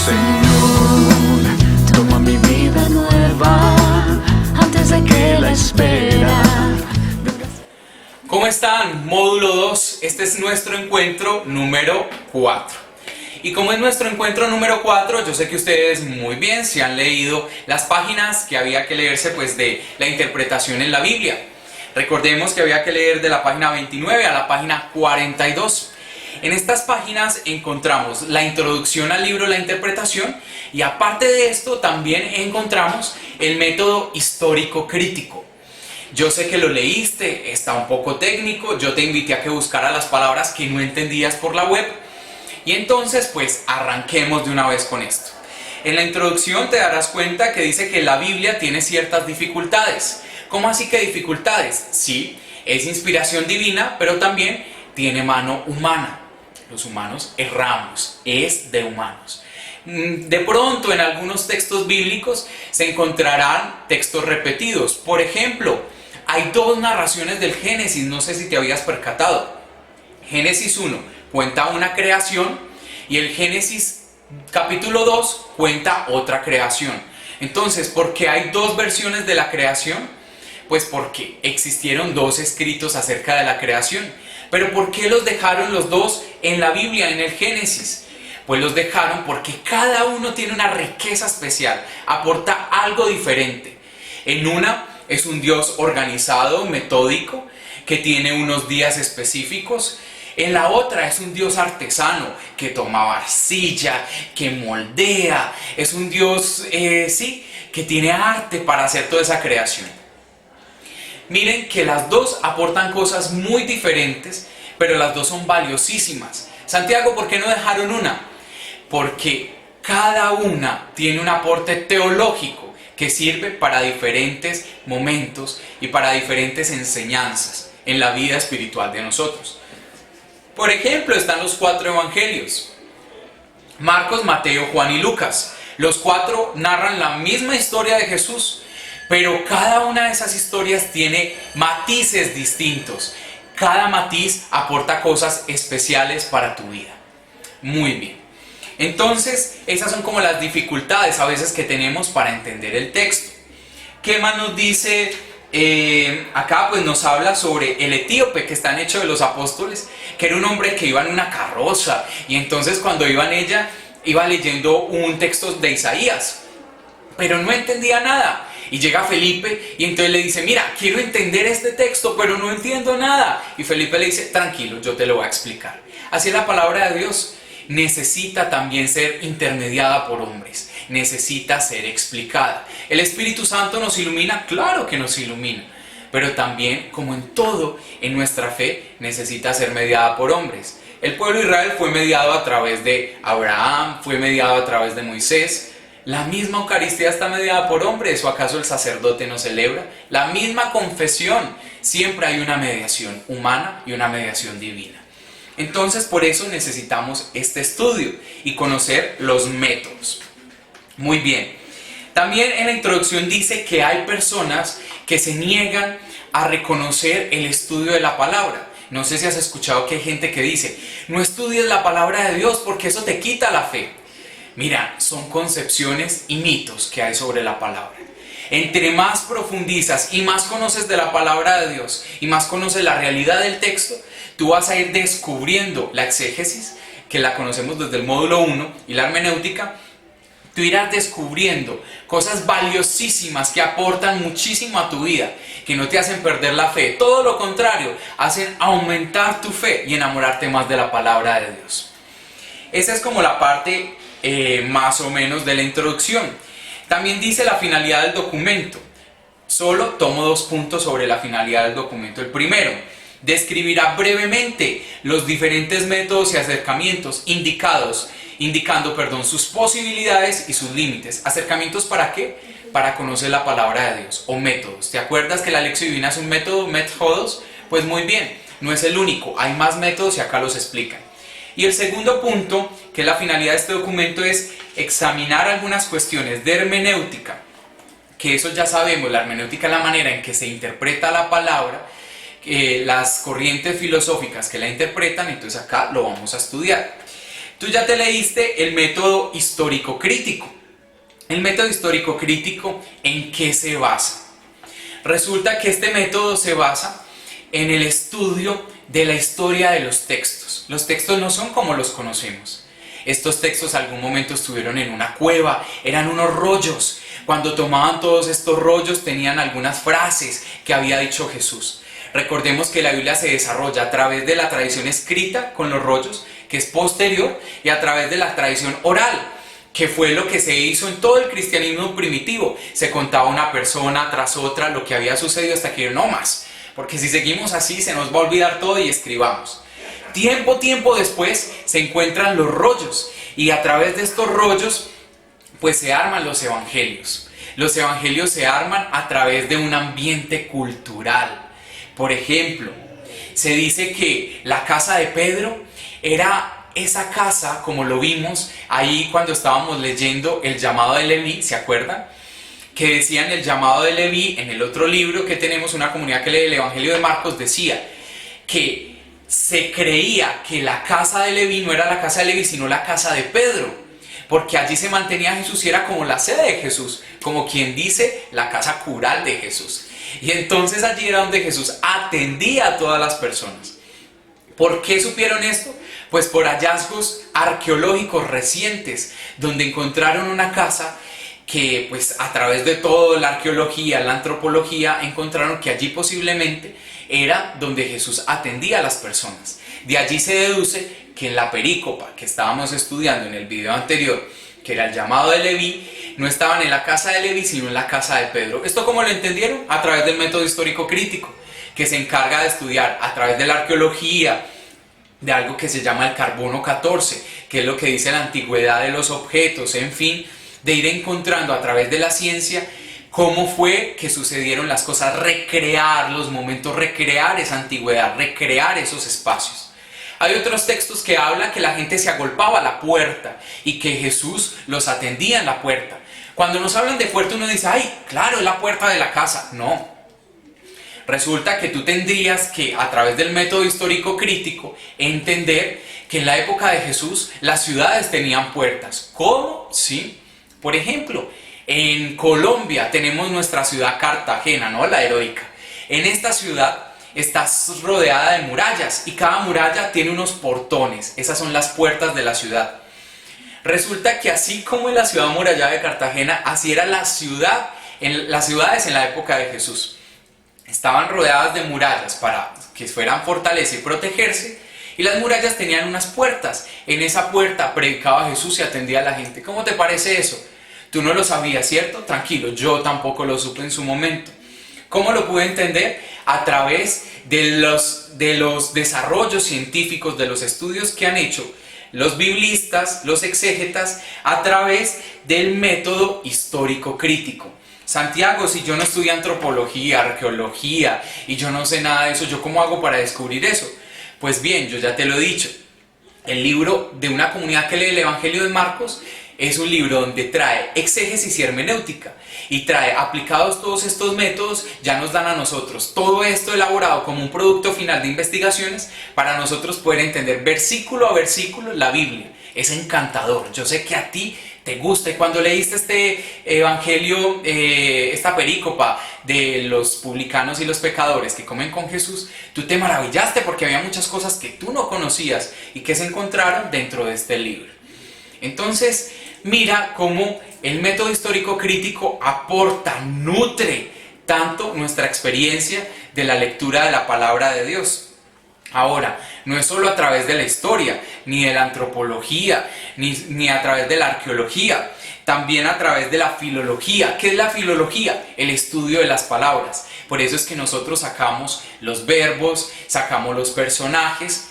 Señor, toma mi vida nueva antes de que la espera. ¿Cómo están? Módulo 2, este es nuestro encuentro número 4. Y como es nuestro encuentro número 4, yo sé que ustedes muy bien se han leído las páginas que había que leerse pues de la interpretación en la Biblia. Recordemos que había que leer de la página 29 a la página 42. En estas páginas encontramos la introducción al libro, la interpretación, y aparte de esto también encontramos el método histórico crítico. Yo sé que lo leíste, está un poco técnico, yo te invité a que buscaras las palabras que no entendías por la web. Y entonces pues arranquemos de una vez con esto. En la introducción te darás cuenta que dice que la Biblia tiene ciertas dificultades. ¿Cómo así que dificultades? Sí, es inspiración divina, pero también tiene mano humana. Los humanos erramos, es de humanos. De pronto en algunos textos bíblicos se encontrarán textos repetidos. Por ejemplo, hay dos narraciones del Génesis, no sé si te habías percatado. Génesis 1 cuenta una creación y el Génesis capítulo 2 cuenta otra creación. Entonces, ¿por qué hay dos versiones de la creación? Pues porque existieron dos escritos acerca de la creación. Pero ¿por qué los dejaron los dos en la Biblia, en el Génesis? Pues los dejaron porque cada uno tiene una riqueza especial, aporta algo diferente. En una es un Dios organizado, metódico, que tiene unos días específicos. En la otra es un Dios artesano, que toma arcilla, que moldea. Es un Dios, que tiene arte para hacer toda esa creación. Miren que las dos aportan cosas muy diferentes, pero las dos son valiosísimas. Santiago, ¿por qué no dejaron una? Porque cada una tiene un aporte teológico que sirve para diferentes momentos y para diferentes enseñanzas en la vida espiritual de nosotros. Por ejemplo, están los 4 evangelios: Marcos, Mateo, Juan y Lucas. Los 4 narran la misma historia de Jesús, pero cada una de esas historias tiene matices distintos. Cada matiz aporta cosas especiales para tu vida. Muy bien. Entonces, esas son como las dificultades a veces que tenemos para entender el texto. ¿Qué más nos dice? Acá pues nos habla sobre el etíope que está en Hechos de los Apóstoles, que era un hombre que iba en una carroza, y entonces cuando iba en ella, iba leyendo un texto de Isaías, pero no entendía nada. Y llega Felipe y entonces le dice: mira, quiero entender este texto, pero no entiendo nada. Y Felipe le dice: tranquilo, yo te lo voy a explicar. Así es la palabra de Dios. Necesita también ser intermediada por hombres. Necesita ser explicada. ¿El Espíritu Santo nos ilumina? Claro que nos ilumina. Pero también, como en todo, en nuestra fe, necesita ser mediada por hombres. El pueblo de Israel fue mediado a través de Abraham, fue mediado a través de Moisés. La misma Eucaristía está mediada por hombres, ¿o acaso el sacerdote no celebra? La misma confesión, siempre hay una mediación humana y una mediación divina. Entonces, por eso necesitamos este estudio y conocer los métodos. Muy bien. También en la introducción dice que hay personas que se niegan a reconocer el estudio de la palabra. No sé si has escuchado que hay gente que dice: no estudies la palabra de Dios porque eso te quita la fe. Mira, son concepciones y mitos que hay sobre la palabra. Entre más profundizas y más conoces de la palabra de Dios y más conoces la realidad del texto, tú vas a ir descubriendo la exégesis, que la conocemos desde el módulo 1, y la hermenéutica. Tú irás descubriendo cosas valiosísimas que aportan muchísimo a tu vida, que no te hacen perder la fe. Todo lo contrario, hacen aumentar tu fe y enamorarte más de la palabra de Dios. Esa es como la parte más o menos de la introducción. También dice la finalidad del documento. Solo tomo 2 puntos sobre la finalidad del documento. El primero: describirá brevemente los diferentes métodos y acercamientos indicando sus posibilidades y sus límites. ¿Acercamientos para qué? Para conocer la palabra de Dios, o métodos. ¿Te acuerdas que la lección divina es un método, métodos? Pues muy bien, no es el único, hay más métodos y acá los explican. Y el segundo punto, que es la finalidad de este documento, es examinar algunas cuestiones de hermenéutica, que eso ya sabemos. La hermenéutica es la manera en que se interpreta la palabra, las corrientes filosóficas que la interpretan, entonces acá lo vamos a estudiar. Tú ya te leíste el método histórico crítico. El método histórico crítico, ¿en qué se basa? Resulta que este método se basa en el estudio de la historia de los textos. Los textos no son como los conocemos. Estos textos algún momento estuvieron en una cueva, eran unos rollos. Cuando tomaban todos estos rollos tenían algunas frases que había dicho Jesús. Recordemos que la Biblia se desarrolla a través de la tradición escrita con los rollos, que es posterior, y a través de la tradición oral, que fue lo que se hizo en todo el cristianismo primitivo. Se contaba una persona tras otra lo que había sucedido hasta que no más, porque si seguimos así se nos va a olvidar todo y escribamos. Tiempo después se encuentran los rollos, y a través de estos rollos pues se arman los evangelios. Los evangelios se arman a través de un ambiente cultural. Por ejemplo, se dice que la casa de Pedro era esa casa, como lo vimos ahí cuando estábamos leyendo el llamado de Leví, ¿se acuerdan? Que decían el llamado de Leví, en el otro libro que tenemos, una comunidad que lee el Evangelio de Marcos, decía que se creía que la casa de Leví no era la casa de Leví, sino la casa de Pedro, porque allí se mantenía Jesús y era como la sede de Jesús, como quien dice la casa cural de Jesús. Y entonces allí era donde Jesús atendía a todas las personas. ¿Por qué supieron esto? Pues por hallazgos arqueológicos recientes, donde encontraron una casa que pues a través de toda la arqueología, la antropología, encontraron que allí posiblemente era donde Jesús atendía a las personas. De allí se deduce que en la perícopa que estábamos estudiando en el video anterior, que era el llamado de Leví, no estaban en la casa de Leví, sino en la casa de Pedro. ¿Esto cómo lo entendieron? A través del método histórico crítico, que se encarga de estudiar a través de la arqueología, de algo que se llama el carbono 14, que es lo que dice la antigüedad de los objetos, en fin, de ir encontrando a través de la ciencia cómo fue que sucedieron las cosas, recrear los momentos, recrear esa antigüedad, recrear esos espacios. Hay otros textos que hablan que la gente se agolpaba a la puerta y que Jesús los atendía en la puerta. Cuando nos hablan de puerta uno dice, ay, claro, es la puerta de la casa. No. Resulta que tú tendrías que, a través del método histórico crítico, entender que en la época de Jesús las ciudades tenían puertas. ¿Cómo? Sí. Por ejemplo, en Colombia tenemos nuestra ciudad Cartagena, ¿no? La heroica. En esta ciudad estás rodeada de murallas y cada muralla tiene unos portones. Esas son las puertas de la ciudad. Resulta que así como en la ciudad amurallada de Cartagena, así era la ciudad, las ciudades en la época de Jesús. Estaban rodeadas de murallas para que fueran fortaleza y protegerse, y las murallas tenían unas puertas. En esa puerta predicaba Jesús y atendía a la gente. ¿Cómo te parece eso? Tú no lo sabías, ¿cierto? Tranquilo, yo tampoco lo supe en su momento. ¿Cómo lo pude entender? A través de los desarrollos científicos, de los estudios que han hecho los biblistas, los exégetas, a través del método histórico crítico. Santiago, si yo no estudio antropología, arqueología y yo no sé nada de eso, ¿yo cómo hago para descubrir eso? Pues bien, yo ya te lo he dicho. El libro de una comunidad que lee el Evangelio de Marcos es un libro donde trae exégesis y hermenéutica y trae aplicados todos estos métodos, ya nos dan a nosotros todo esto elaborado como un producto final de investigaciones para nosotros poder entender versículo a versículo la Biblia. Es encantador, yo sé que a ti te gusta, y cuando leíste este evangelio, esta perícopa de los publicanos y los pecadores que comen con Jesús, tú te maravillaste porque había muchas cosas que tú no conocías y que se encontraron dentro de este libro. Entonces, mira cómo el método histórico crítico aporta, nutre tanto nuestra experiencia de la lectura de la palabra de Dios. Ahora, no es solo a través de la historia, ni de la antropología, ni a través de la arqueología, también a través de la filología. ¿Qué es la filología? El estudio de las palabras. Por eso es que nosotros sacamos los verbos, sacamos los personajes,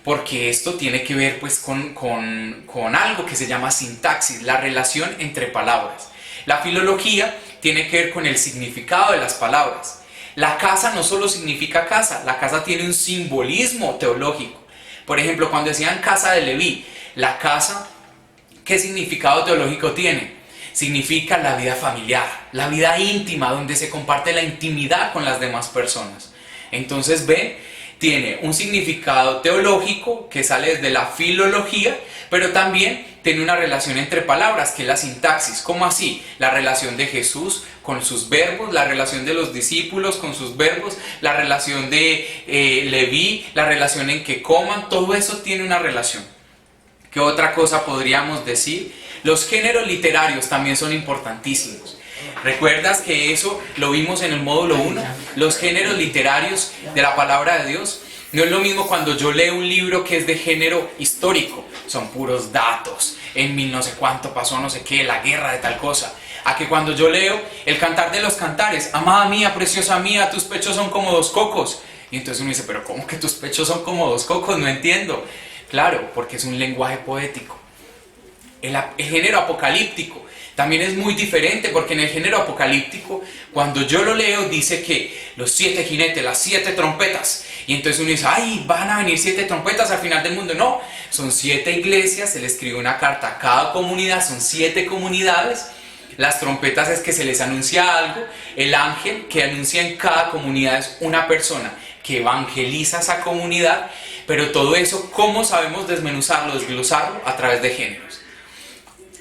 porque esto tiene que ver pues con algo que se llama sintaxis, la relación entre palabras. La filología tiene que ver con el significado de las palabras. La casa no solo significa casa, la casa tiene un simbolismo teológico. Por ejemplo, cuando decían casa de Leví, la casa, ¿qué significado teológico tiene? Significa la vida familiar, la vida íntima, donde se comparte la intimidad con las demás personas. Entonces ven, tiene un significado teológico que sale desde la filología, pero también tiene una relación entre palabras, que es la sintaxis. ¿Cómo así? La relación de Jesús con sus verbos, la relación de los discípulos con sus verbos, la relación de Leví, la relación en que coman, todo eso tiene una relación. ¿Qué otra cosa podríamos decir? Los géneros literarios también son importantísimos. ¿Recuerdas que eso lo vimos en el módulo 1? Los géneros literarios de la palabra de Dios. No es lo mismo cuando yo leo un libro que es de género histórico, son puros datos, en mil no sé cuánto pasó no sé qué, la guerra de tal cosa, a que cuando yo leo el Cantar de los Cantares, amada mía, preciosa mía, tus pechos son como dos cocos. Y entonces uno dice, pero ¿cómo que tus pechos son como dos cocos? No entiendo. Claro, porque es un lenguaje poético. El género apocalíptico también es muy diferente, porque en el género apocalíptico, cuando yo lo leo, dice que los 7 jinetes, las 7 trompetas, y entonces uno dice, ay, van a venir 7 trompetas al final del mundo. No, son 7 iglesias, se le escribe una carta a cada comunidad, son 7 comunidades. Las trompetas es que se les anuncia algo, el ángel que anuncia en cada comunidad es una persona que evangeliza esa comunidad, pero todo eso, ¿cómo sabemos desmenuzarlo, desglosarlo? A través de géneros.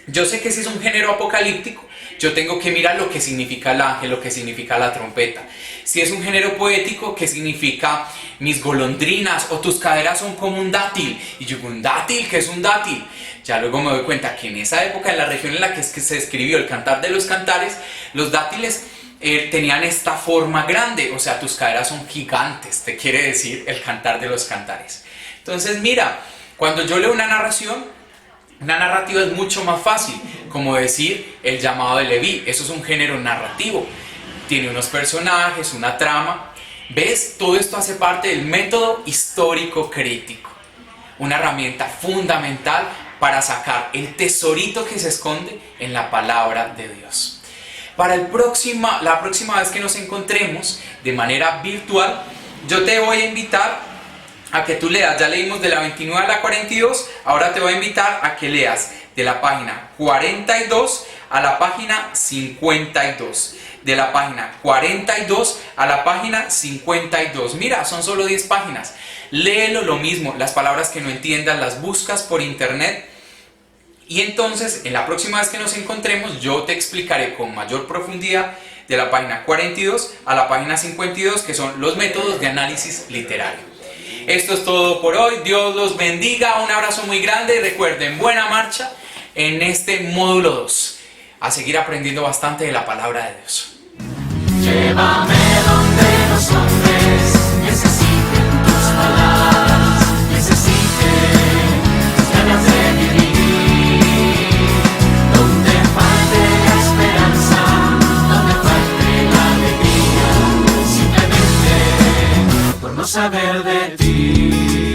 Yo sé que si es un género apocalíptico, yo tengo que mirar lo que significa el ángel, lo que significa la trompeta. Si es un género poético, ¿qué significa mis golondrinas o tus caderas son como un dátil? Y yo digo, ¿un dátil? ¿Qué es un dátil? Ya luego me doy cuenta que en esa época, en la región en la que se escribió el Cantar de los Cantares, los dátiles tenían esta forma grande, o sea, tus caderas son gigantes, te quiere decir el Cantar de los Cantares. Entonces mira, cuando yo leo una narración, una narrativa es mucho más fácil, como decir el llamado de Leví. Eso es un género narrativo, tiene unos personajes, una trama. ¿Ves? Todo esto hace parte del método histórico crítico, una herramienta fundamental para sacar el tesorito que se esconde en la palabra de Dios. Para la próxima vez que nos encontremos de manera virtual, yo te voy a invitar a que tú leas, ya leímos de la 29 a la 42, ahora te voy a invitar a que leas de la página 42 a la página 52. De la página 42 a la página 52. Mira, son solo 10 páginas. Léelo lo mismo, las palabras que no entiendas las buscas por internet. Y entonces, en la próxima vez que nos encontremos, yo te explicaré con mayor profundidad de la página 42 a la página 52, que son los métodos de análisis literario. Esto es todo por hoy, Dios los bendiga, un abrazo muy grande y recuerden, buena marcha en este módulo 2, a seguir aprendiendo bastante de la palabra de Dios. Llévame donde los hombres necesiten tus palabras, necesiten ganas de vivir, donde falte la esperanza, donde falte la alegría, simplemente por no saber de ti.